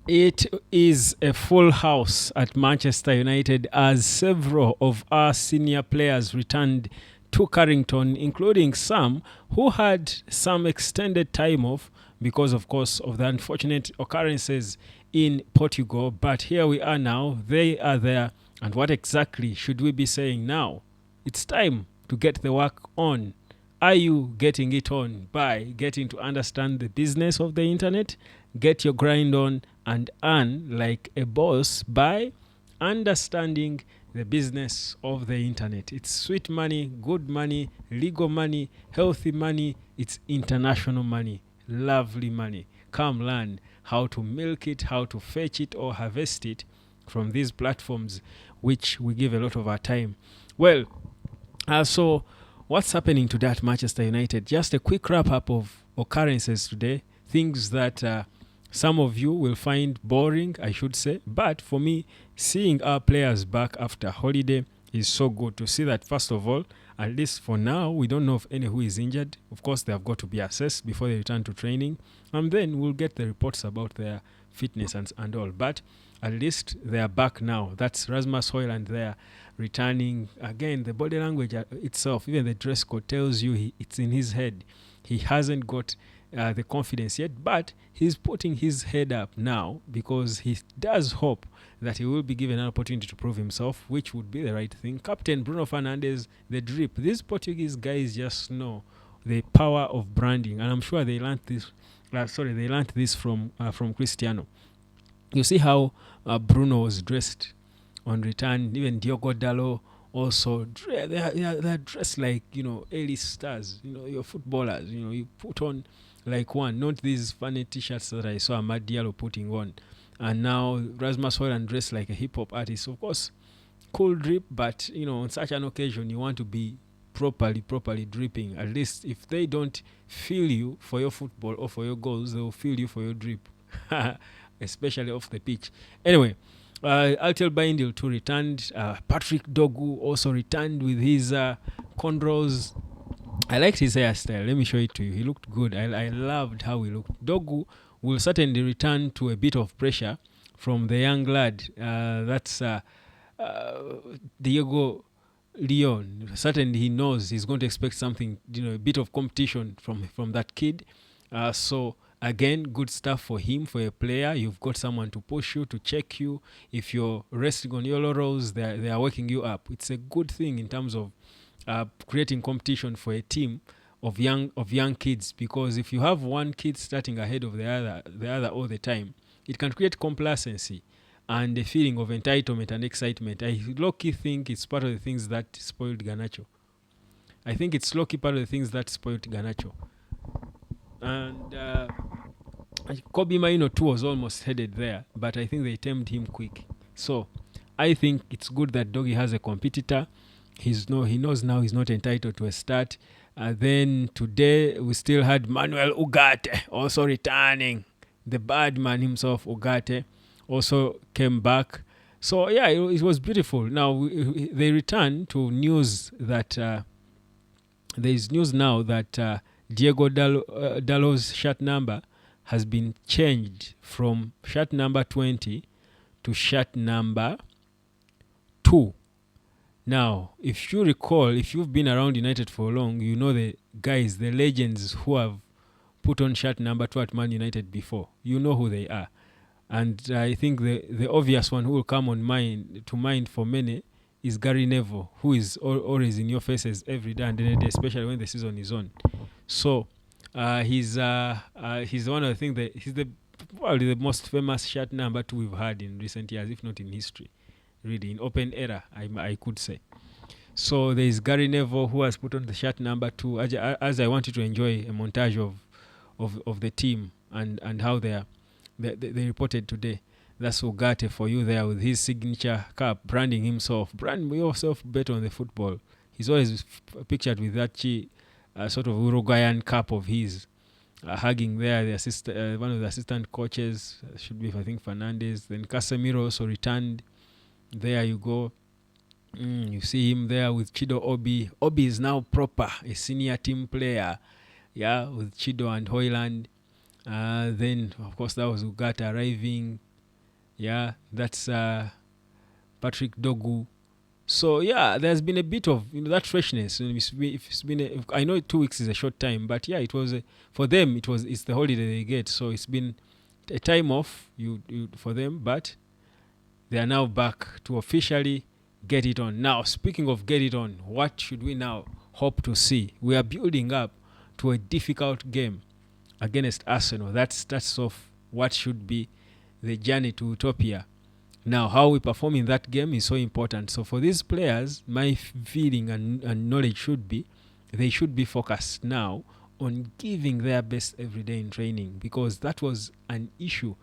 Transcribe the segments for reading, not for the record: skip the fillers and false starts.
It is a full house at Manchester United as several of our senior players returned to Carrington, including some who had some extended time off because, of course, of the unfortunate occurrences in Portugal. But here we are now, they are there. And what exactly should we be saying now? It's time to get the work on. Are you getting it on by getting to understand the business of the internet, get your grind on, and earn like a boss by understanding the business of the internet? It's sweet money, good money, legal money, healthy money, it's international money, lovely money. Come learn how to milk it, how to fetch it or harvest it from these platforms, which we give a lot of our time. Well, so what's happening to that Manchester United? Just a quick wrap up of occurrences today, things that some of you will find boring, I should say. But for me, seeing our players back after holiday is so good to see that, first of all, at least for now, we don't know of any who is injured. Of course, they have got to be assessed before they return to training. And then we'll get the reports about their fitness and all. But at least they are back now. That's Rasmus Hojlund there returning. Again, the body language itself, even the dress code tells you it's in his head. He hasn't got the confidence yet, but he's putting his head up now because he does hope that he will be given an opportunity to prove himself, which would be the right thing. Captain Bruno Fernandes, the drip. These Portuguese guys just know the power of branding, and I'm sure they learned this. They learned this from Cristiano. You see how Bruno was dressed on return. Even Diogo Dalot also, they're dressed like, A-list stars. Your footballers. You put on like one, not these funny T-shirts that I saw Ahmad Diallo putting on. And now Rasmus Hojlund dressed like a hip-hop artist. Of course, cool drip, but, on such an occasion, you want to be properly dripping. At least if they don't feel you for your football or for your goals, they will feel you for your drip. Especially off the pitch. Anyway, Altel Baindil too returned. Patrick Dogu also returned with his cornrows. I liked his hairstyle. Let me show it to you. He looked good. I loved how he looked. Dogu will certainly return to a bit of pressure from the young lad. That's Diego Leon. Certainly he knows he's going to expect something, a bit of competition from that kid. So again, good stuff for him, for a player. You've got someone to push you, to check you. If you're resting on your laurels, they are waking you up. It's a good thing in terms of creating competition for a team of young kids, because if you have one kid starting ahead of the other all the time, it can create complacency and a feeling of entitlement and excitement. I low-key think it's part of the things that spoiled Garnacho. I think it's low-key part of the things that spoiled Garnacho. And Kobe Maino too was almost headed there, but I think they tamed him quick. So I think it's good that Doggy has a competitor. He knows now he's not entitled to a start. Then today we still had Manuel Ugarte also returning. The bad man himself, Ugarte, also came back. So yeah, it was beautiful. Now they return to news that there is news now that Diego Dalot's shirt number has been changed from shirt number 20 to shirt number 2. Now, if you recall, if you've been around United for long, you know the guys, the legends who have put on shirt number 2 at Man United before. You know who they are. And I think the obvious one who will come to mind for many is Gary Neville, who is always in your faces every day and every day, especially when the season is on. So he's one of the things that he's probably the most famous shirt number 2 we've had in recent years, if not in history. Really, in open era, I could say. So there is Gary Neville, who has put on the shirt number 2. As I wanted to enjoy a montage of the team and how they reported today. That's Ugarte for you there with his signature cap, branding himself. Brand yourself better on the football. He's always pictured with that sort of Uruguayan cap of his, hugging there one of the assistant coaches. Should be, I think, Fernandes. Then Casemiro also returned. There you go. You see him there with Chido Obi. Obi is now proper, a senior team player. Yeah, with Chido and Hojlund. Then, of course, that was Ugarte arriving. Yeah, that's Patrick Dogu. So yeah, there's been a bit of that freshness. It's been I know 2 weeks is a short time, but yeah, it was for them. It's the holiday they get, so it's been a time off for them, but they are now back to officially get it on. Now, speaking of get it on, what should we now hope to see? We are building up to a difficult game against Arsenal. That's of what should be the journey to utopia. Now, how we perform in that game is so important. So, for these players, my feeling and knowledge should be they should be focused now on giving their best every day in training, because that was an issue.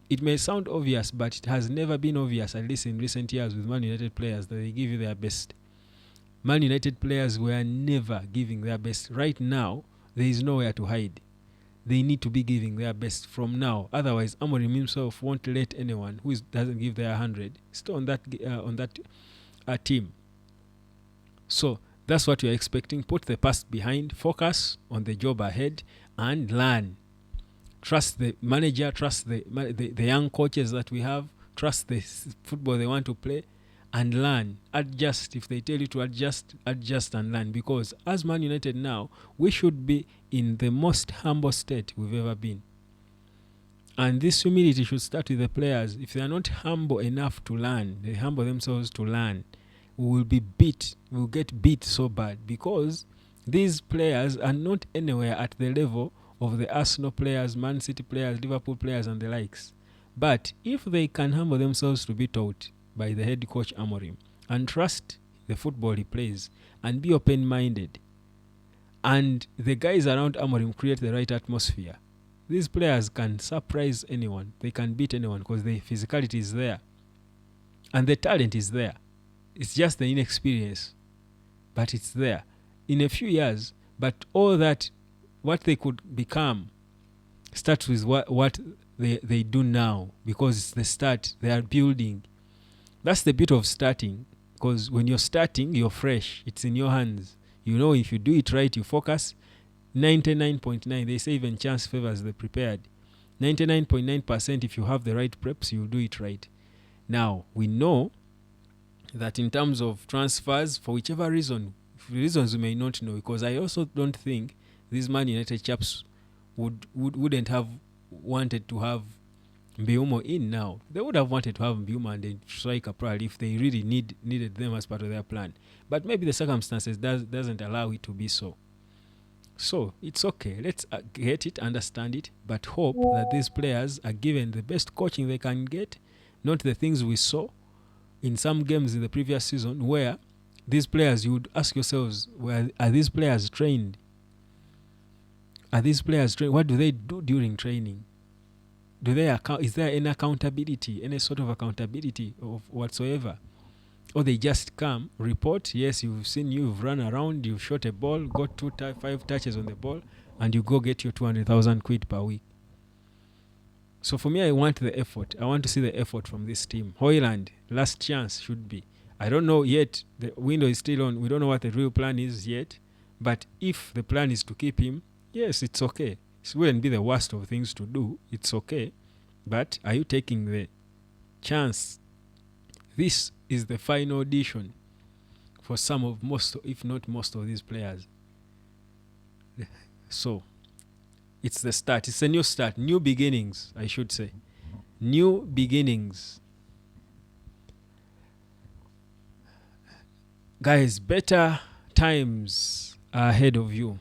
It may sound obvious, but it has never been obvious, at least in recent years, with Man United players, that they give you their best. Man United players were never giving their best. Right now, there is nowhere to hide. They need to be giving their best from now. Otherwise, Amorim himself won't let anyone who doesn't give their 100 stay on that team. So that's what you're expecting. Put the past behind, focus on the job ahead, and learn. Trust the manager, trust the young coaches that we have, trust the football they want to play, and learn. Adjust. If they tell you to adjust, adjust and learn. Because as Man United now, we should be in the most humble state we've ever been. And this humility should start with the players. If they are not humble enough to learn, they humble themselves to learn, we will be beat. We will get beat so bad, because these players are not anywhere at the level of the Arsenal players, Man City players, Liverpool players, and the likes. But if they can humble themselves to be taught by the head coach Amorim, and trust the football he plays, and be open-minded, and the guys around Amorim create the right atmosphere, these players can surprise anyone. They can beat anyone, because the physicality is there and the talent is there. It's just the inexperience, but it's there. In a few years, but all that, what they could become, starts with what they do now, because it's the start. They are building. That's the bit of starting, because when you're starting, you're fresh. It's in your hands. You know, if you do it right, you focus. 99.9, they say even chance favors the prepared. 99.9%, if you have the right preps, you'll do it right. Now, we know that in terms of transfers, for whichever reason, reasons we may not know, because I also don't think these Man United chaps wouldn't have wanted to have Mbeumo in now. They would have wanted to have Mbeumo and then striker probably if they really needed them as part of their plan. But maybe the circumstances doesn't allow it to be so. So it's okay. Let's get it, understand it, but hope that these players are given the best coaching they can get, not the things we saw in some games in the previous season where these players, you would ask yourselves, are these players trained? Are these players trained? What do they do during training? Is there any accountability, any sort of accountability of whatsoever? Or they just come, report, yes, you've run around, you've shot a ball, got 5 touches on the ball, and you go get your 200,000 quid per week. So for me, I want the effort. I want to see the effort from this team. Hojlund, last chance should be. I don't know yet. The window is still on. We don't know what the real plan is yet. But if the plan is to keep him, yes, it's okay. It wouldn't be the worst of things to do. It's okay. But are you taking the chance? This is the final audition for most, if not most of these players. So, it's the start. It's a new start. New beginnings, I should say. New beginnings. Guys, better times are ahead of you.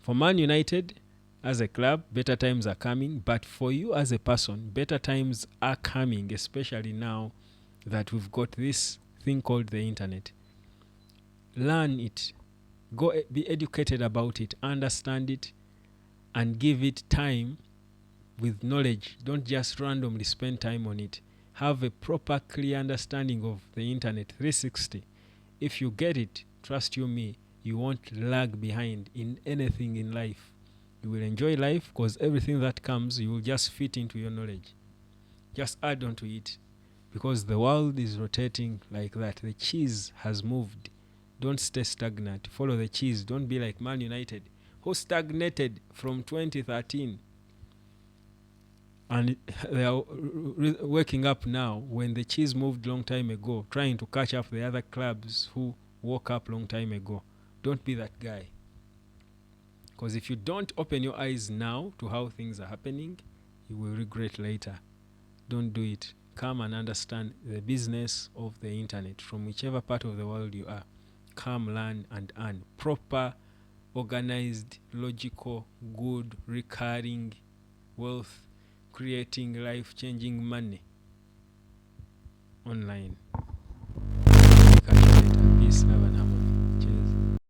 For Man United, as a club, better times are coming. But for you as a person, better times are coming, especially now that we've got this thing called the internet. Learn it. Go be educated about it. Understand it. And give it time with knowledge. Don't just randomly spend time on it. Have a proper, clear understanding of the internet 360. If you get it, trust you me, you won't lag behind in anything in life. You will enjoy life because everything that comes, you will just fit into your knowledge. Just add on to it. Because the world is rotating like that. The cheese has moved. Don't stay stagnant. Follow the cheese. Don't be like Man United, who stagnated from 2013 and they are waking up now when the cheese moved long time ago, trying to catch up the other clubs who woke up long time ago. Don't be that guy. Because if you don't open your eyes now to how things are happening, you will regret later. Don't do it. Come and understand the business of the internet from whichever part of the world you are. Come, learn, and earn. Proper, organized, logical, good, recurring wealth, creating life-changing money online. Catch you later. Peace, love, and harmony.